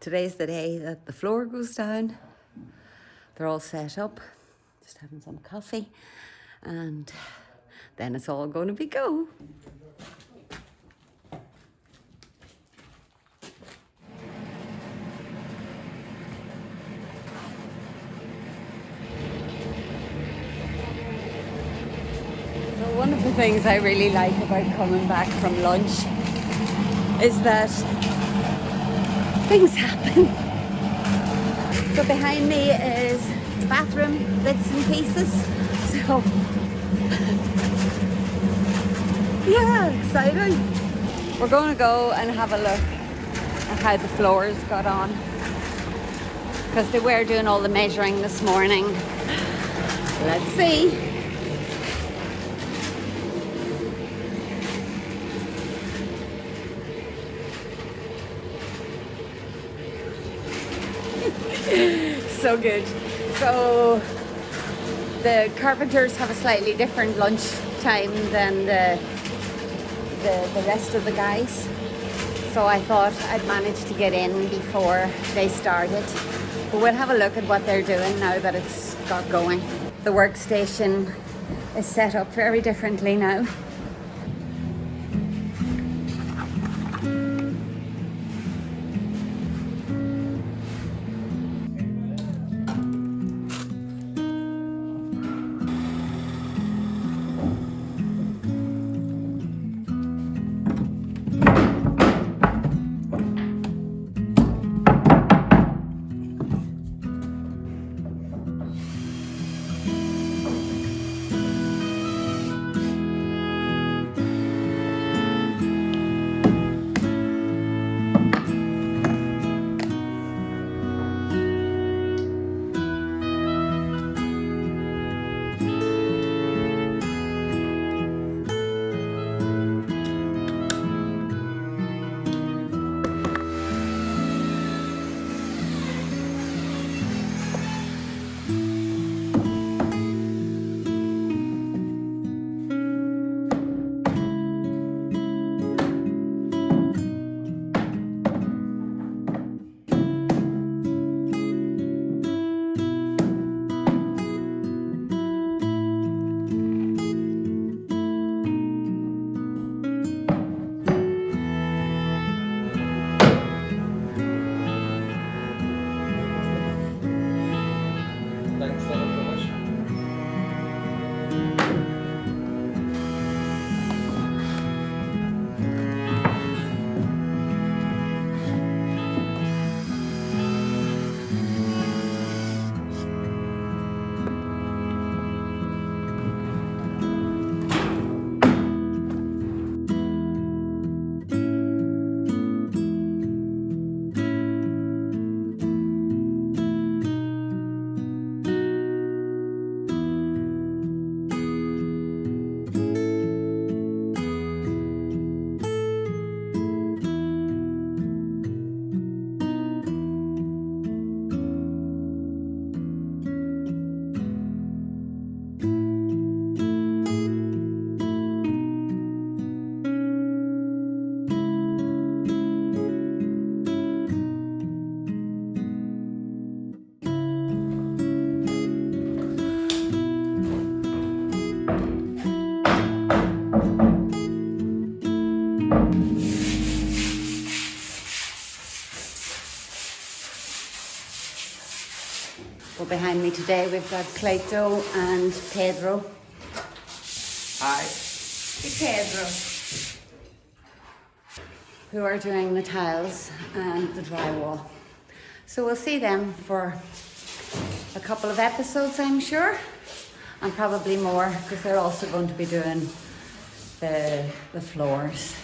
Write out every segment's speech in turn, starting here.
Today's the day that the floor goes down. They're all set up, just having some coffee, and then it's all going to be go. One of the things I really like about coming back from lunch is that things happen. So behind me is bathroom bits and pieces. So yeah, exciting. We're going to go and have a look at how the floors got on, because they were doing all the measuring this morning. Let's see. So good. So the carpenters have a slightly different lunch time than the rest of the guys. So I thought I'd manage to get in before they started. But we'll have a look at what they're doing now that it's got going. The workstation is set up very differently now. Well, behind me today we've got Cleito and Pedro. Hi. Hey, Pedro. Who are doing the tiles and the drywall. So we'll see them for a couple of episodes, I'm sure, and probably more, because they're also going to be doing the floors.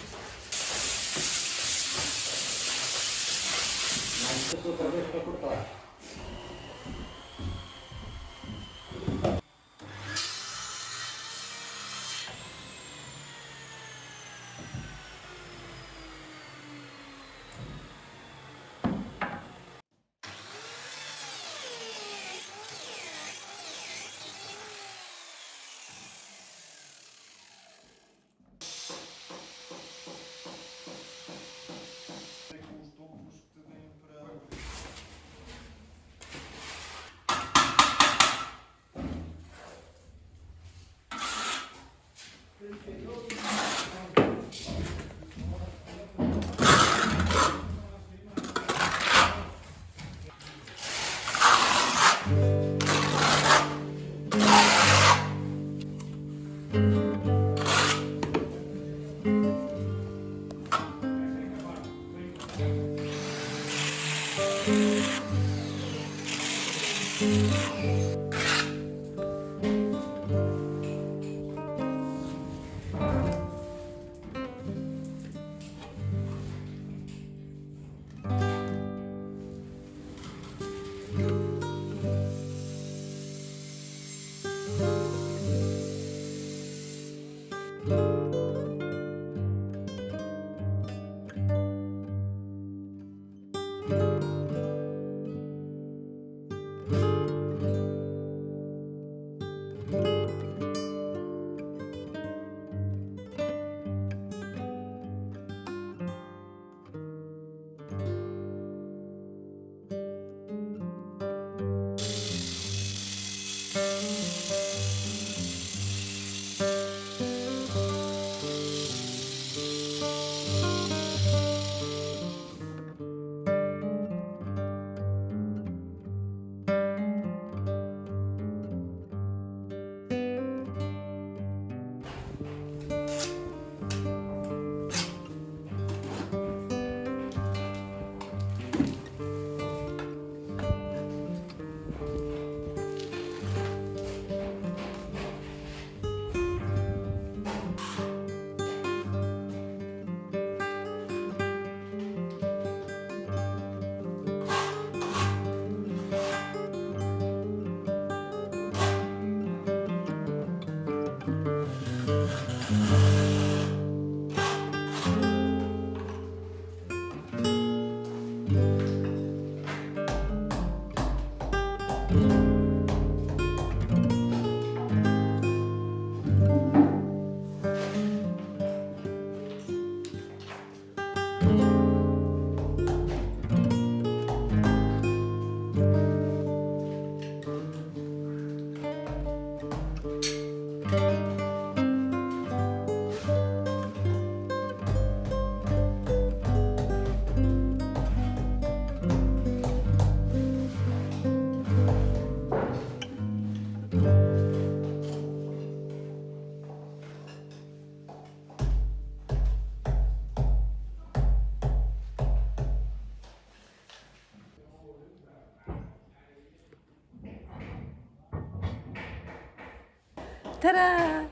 Ta-da!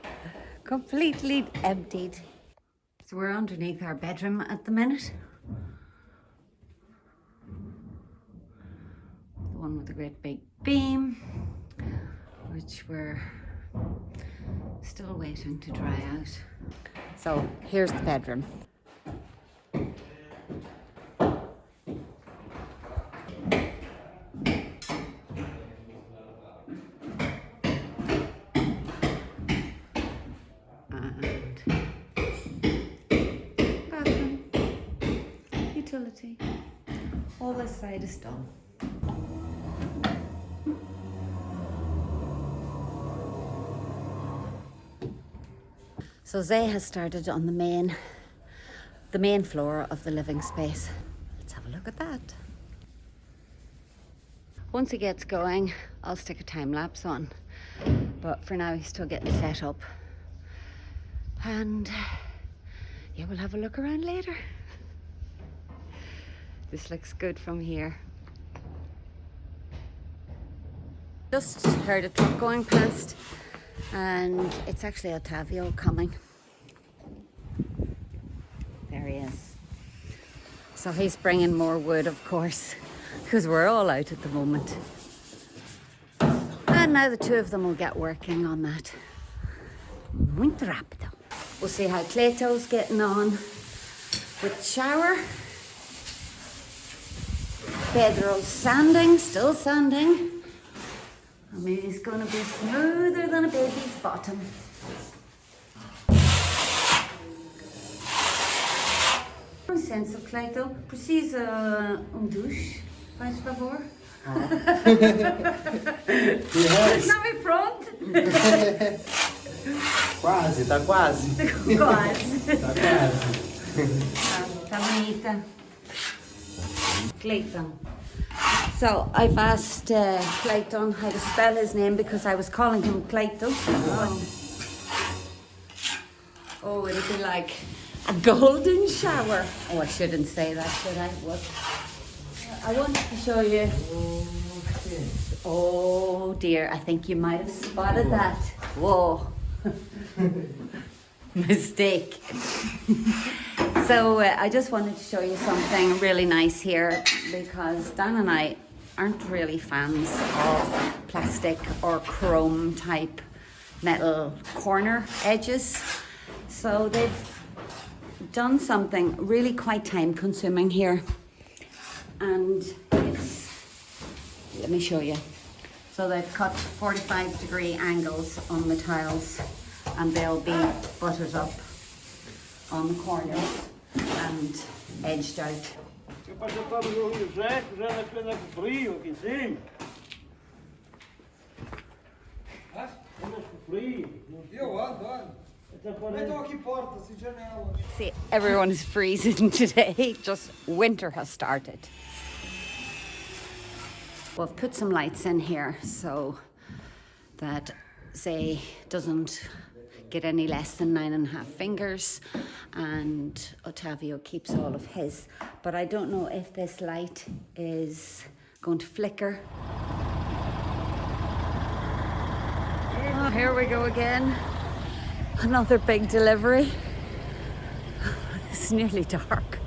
Completely emptied. So we're underneath our bedroom at the minute. The one with the great big beam, which we're still waiting to dry out. So here's the bedroom. Utility. All this side is done. So Zay has started on the main floor of the living space. Let's have a look at that. Once he gets going, I'll stick a time lapse on. But for now, he's still getting set up. And yeah, we'll have a look around later. This looks good from here. Just heard a truck going past, and it's actually Ottavio coming. There he is. So he's bringing more wood, of course, because we're all out at the moment. And now the two of them will get working on that. Muito rápido. We'll see how Clayto's getting on with the shower. Pedro's sanding, still sanding. I mean, he's going to be smoother than a baby's bottom. Com licença, Clayto. Precisa douche, faz favor? Não é pronto? Quase, tá quase. Quase. Tá quase. Tá bonita. Clayton. So I've asked Clayton how to spell his name because I was calling him Clayton. Oh, it'll be like a golden shower. Oh, I shouldn't say that, should I? What? I wanted to show you. Oh dear, I think you might have spotted that. Whoa. Mistake. So I just wanted to show you something really nice here, because Dan and I aren't really fans of plastic or chrome type metal corner edges. So they've done something really quite time consuming here, and it's, let me show you. So they've cut 45-degree angles on the tiles, and they'll be buttered up on the corners and edged out. See, everyone is freezing today. Just winter has started. We've put some lights in here so that Zay doesn't get any less than 9.5 fingers, and Ottavio keeps all of his. But I don't know if this light is going to flicker. Oh, here we go again. Another big delivery. It's nearly dark.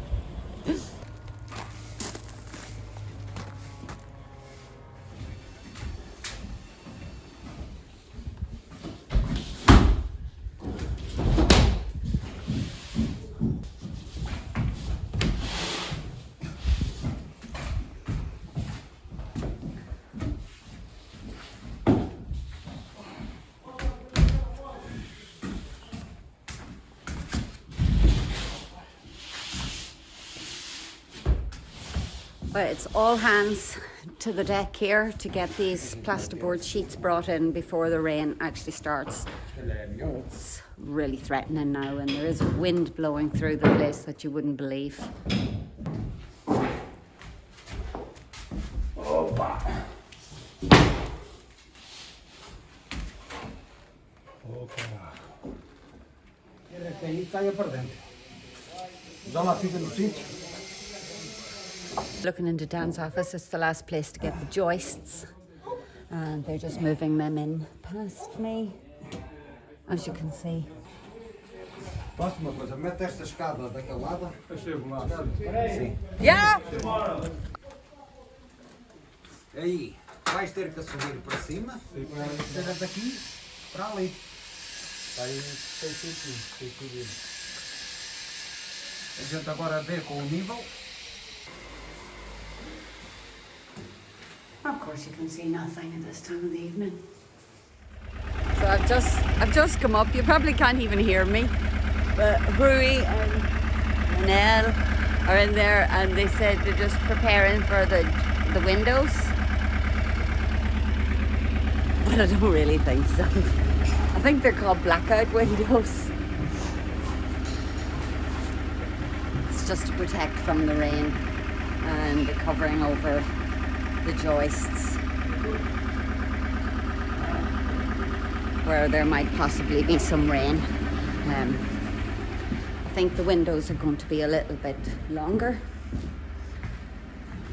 But it's all hands to the deck here to get these plasterboard sheets brought in before the rain actually starts. It's really threatening now, and there is wind blowing through the place that you wouldn't believe. Opa! Opa! Era que aí caia para dentro. Já lá fica no sítio. Looking into Dan's office, it's the last place to get the joists, and they're just moving them in past me, as you can see. Posso uma coisa? Mete esta escada daquele lado. Percebo lá. Sim. Yeah! Aí, vais ter que subir para cima. Será daqui para ali. Aí, tem sentido. A gente agora vê com o nível. Of course you can see nothing at this time of the evening. So I've just come up. You probably can't even hear me. But Rui and Nell are in there, and they said they're just preparing for the windows. But I don't really think so. I think they're called blackout windows. It's just to protect from the rain, and the covering over the joists where there might possibly be some rain. I think the windows are going to be a little bit longer,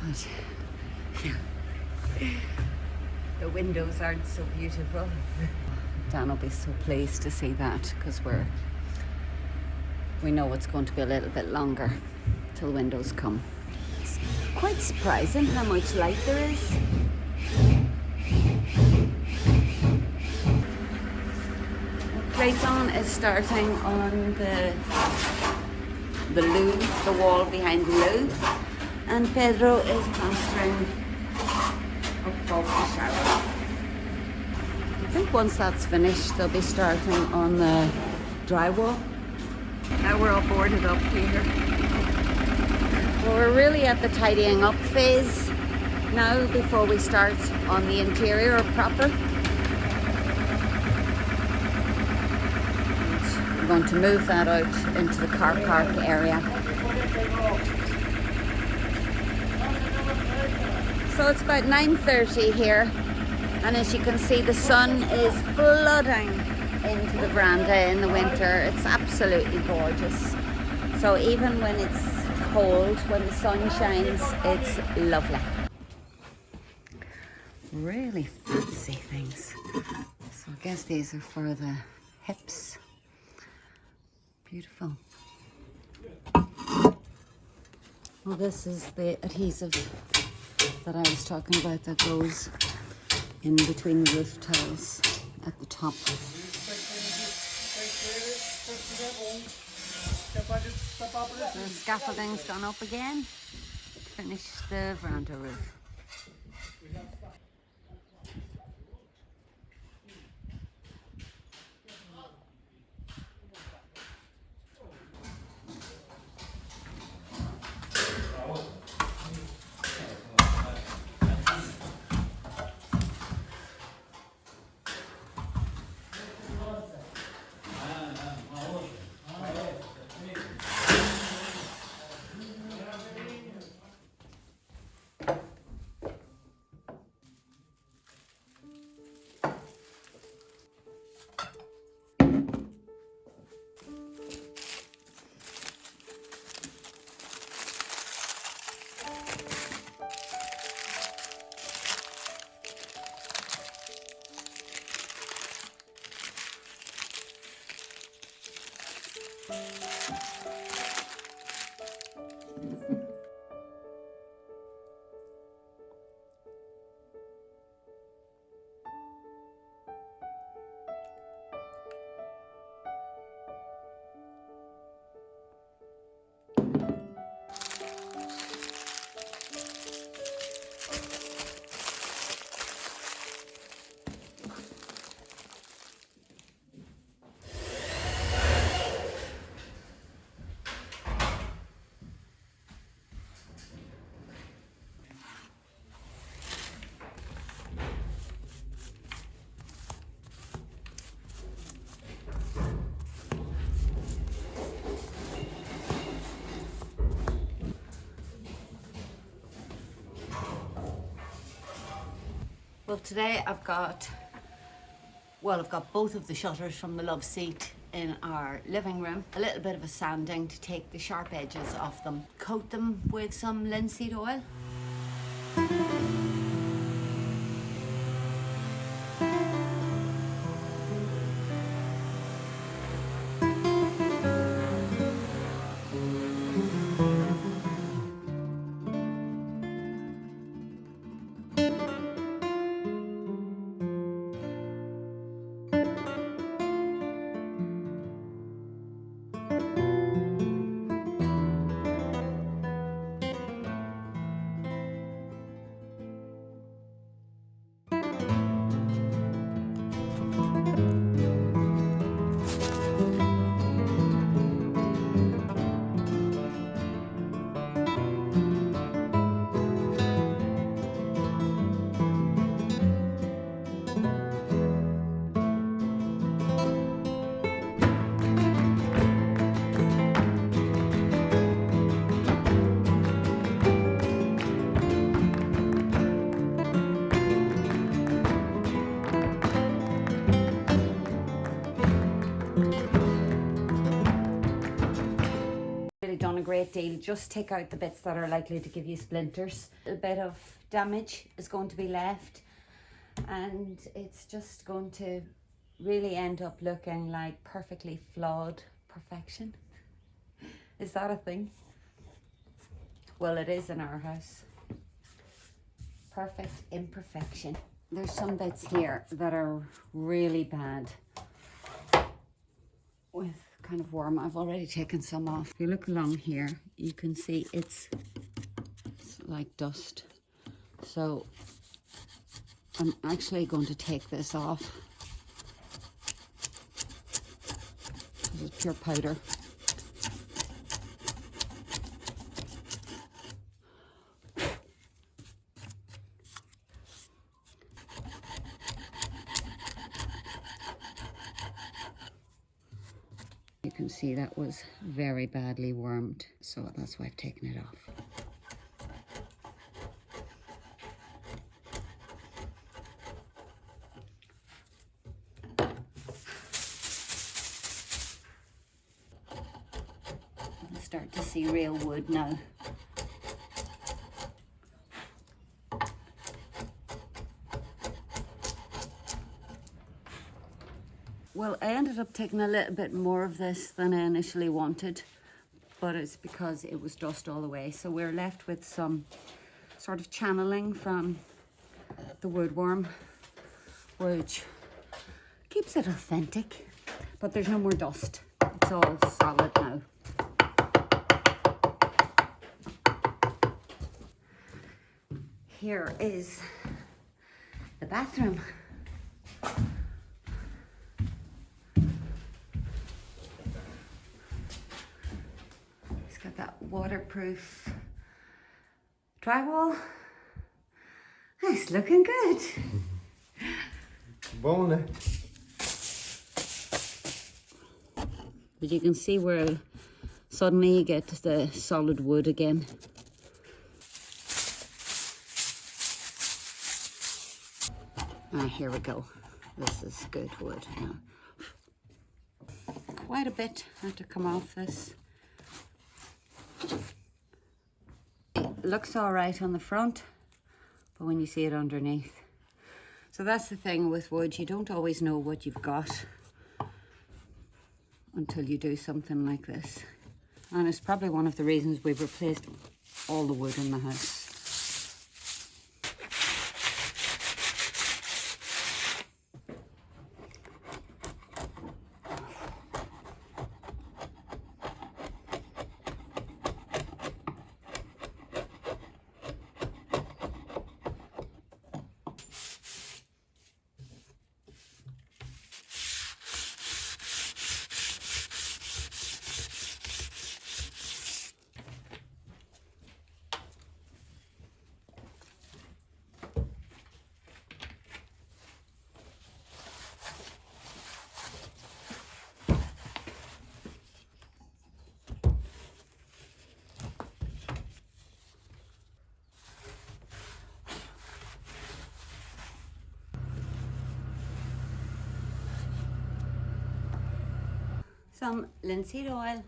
but yeah, the windows aren't so beautiful. Dan will be so pleased to see that, because we know it's going to be a little bit longer till the windows come. Quite surprising how much light there is. Clayton is starting on the loo, the wall behind the loo, and Pedro is plastering above the shower. I think once that's finished, they'll be starting on the drywall. Now we're all boarded up here. Well, we're really at the tidying up phase now before we start on the interior proper. And we're going to move that out into the car park area. So it's about 9:30 here, and as you can see, the sun is flooding into the veranda in the winter. It's absolutely gorgeous. So even when it's cold. When the sun shines, it's lovely. Really fancy things. So I guess these are for the hips. Beautiful. Well, this is the adhesive that I was talking about that goes in between the roof tiles at the top. The scaffolding's gone up again to finish the veranda roof. Well, today I've got both of the shutters from the love seat in our living room. A little bit of a sanding to take the sharp edges off them. Coat them with some linseed oil. Done a great deal. Just take out the bits that are likely to give you splinters. A bit of damage is going to be left, and it's just going to really end up looking like perfectly flawed perfection. Is that a thing? Well, it is in our house. Perfect imperfection. There's some bits here that are really bad with kind of worm. I've already taken some off. If you look along here, you can see it's like dust. So I'm actually going to take this off. This is pure powder. You can see that was very badly wormed, so that's why I've taken it off. start to see real wood now. Well, I ended up taking a little bit more of this than I initially wanted, but it's because it was dust all the way. So we're left with some sort of channeling from the woodworm, which keeps it authentic, but there's no more dust. It's all solid now. Here is the bathroom. It's got that waterproof drywall. It's looking good. Bom, né? But you can see where suddenly you get the solid wood again. Ah, here we go. This is good wood now. Quite a bit had to come off this. It looks all right on the front, but when you see it underneath. So that's the thing with wood, you don't always know what you've got until you do something like this. And it's probably one of the reasons we've replaced all the wood in the house. Some linseed oil.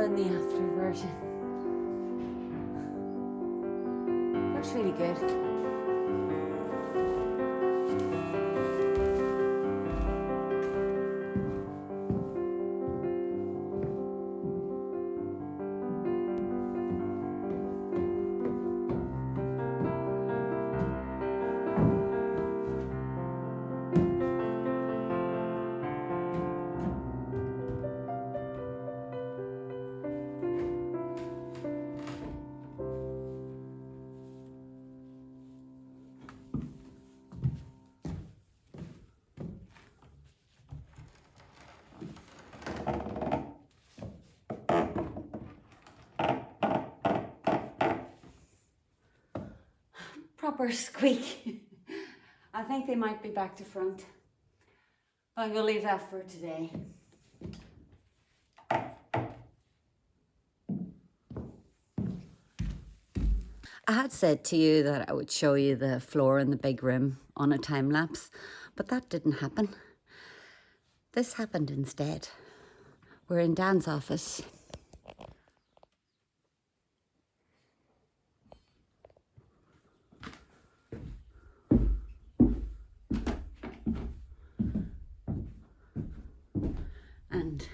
And the after version. Looks really good. Proper squeak. I think they might be back to front. I will leave that for today. I had said to you that I would show you the floor in the big room on a time lapse, but that didn't happen. This happened instead. We're in Dan's office. And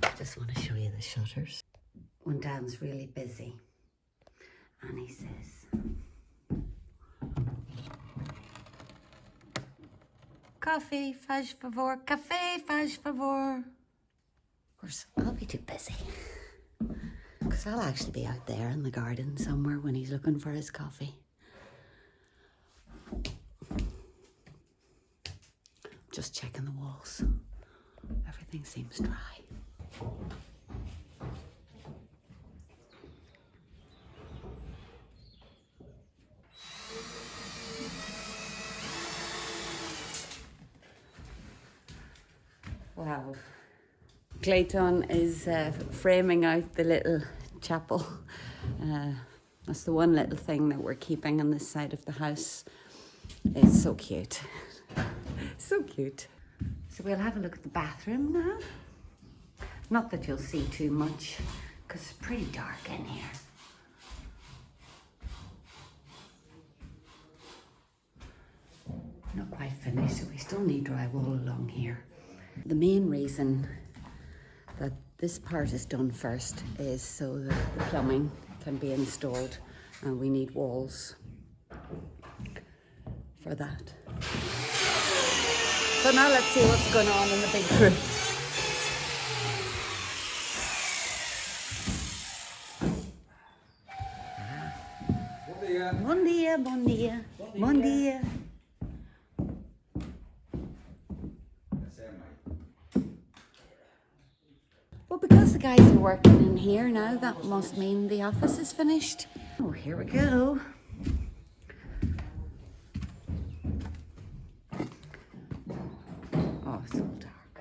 I just want to show you the shutters. When Dan's really busy and he says, "Coffee, faz favor, café, faz favor." Of course, I'll be too busy because I'll actually be out there in the garden somewhere when he's looking for his coffee. Just checking the walls. Everything seems dry. Wow. Clayton is framing out the little chapel. That's the one little thing that we're keeping on this side of the house. It's so cute. So cute. So we'll have a look at the bathroom now. Not that you'll see too much, because it's pretty dark in here. Not quite finished, so we still need drywall along here. The main reason that this part is done first is so that the plumbing can be installed, and we need walls for that. So now let's see what's going on in the big room. Bom dia, bom dia. Bom dia. Well, because the guys are working in here now, that must mean the office is finished. Oh, here we go. Oh, it's all dark.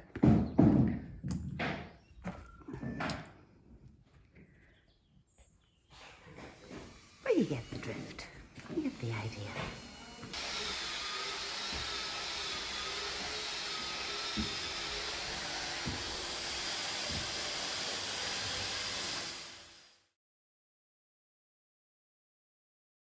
But you get the drift. You get the idea.